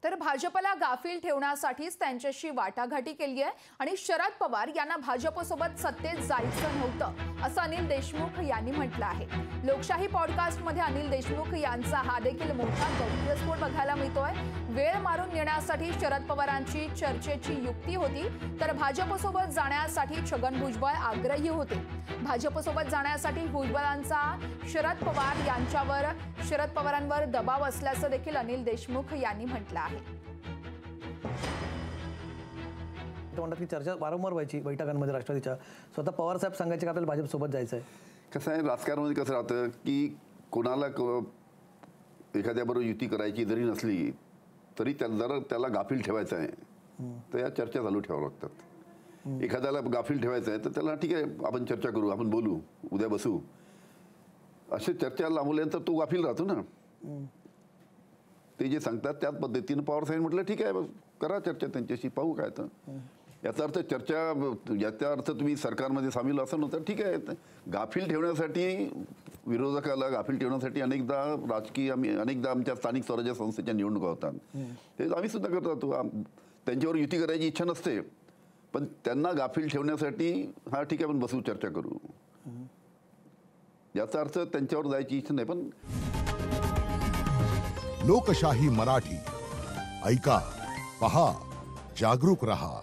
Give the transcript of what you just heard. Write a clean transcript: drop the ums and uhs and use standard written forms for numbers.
तर भाजपला गाफील ठेवण्यासाठीच त्यांच्याशी वाटाघाटी केली आहे आणि शरद पवार यांना भाजपसोबत सत्तेत जायचं नव्हतं असं अनिल देशमुख यांनी म्हटलं आहे। लोकशाही पॉडकास्टमध्ये अनिल देशमुख यांचा हा देखील मोठा गौप्यस्फोट बघायला मिळतोय। वेळ मारून नेण्यासाठी शरद पवारांची चर्चेची युक्ती होती, तर भाजपसोबत जाण्यासाठी छगन भुजबळ आग्रही होते। भाजपसोबत जाण्यासाठी भुजबळांचा शरद पवारांवर दबाव असल्याचं देखील अनिल देशमुख यांनी म्हटलं आहे। म्हणतात की चर्चा वारंवार व्हायची बैठकांमध्ये राष्ट्रवादीच्या, स्वतः पवार साहेब सांगायचे की आपल्याला भाजपसोबत जायचं आहे। कसं आहे राजकारणामध्ये कसं राहतं की कोणाला एखाद्याबरोबर युती करायची जरी नसली तरी जर त्याला गाफील ठेवायचं आहे तर या चर्चा चालू ठेवाव्या लागतात। एखाद्याला गाफील ठेवायचं आहे तर त्याला ठीक आहे आपण चर्चा करू, आपण बोलू, उद्या बसू, अशी चर्चा लांबल्यानंतर तो गाफील राहतो ना। ते जे सांगतात त्याच पद्धतीने पवार साहेब म्हटलं ठीक आहे करा चर्चा त्यांच्याशी, पाहू काय तर याचा अर्थ तुम्ही सरकारमध्ये सामील असाल तर ठीक आहे। गाफील ठेवण्यासाठी, विरोधकाला गाफील ठेवण्यासाठी अनेकदा आमच्या स्थानिक स्वराज्य संस्थेच्या निवडणुका होतात, ते आम्ही सुद्धा करत राहतो। त्यांच्यावर युती करायची इच्छा नसते पण त्यांना गाफील ठेवण्यासाठी हा ठीक आहे आपण बसू, चर्चा करू, याचा अर्थ त्यांच्यावर जायची इच्छा नाही। पण लोकशाही मराठी ऐका, पहा, जागरूक रहा।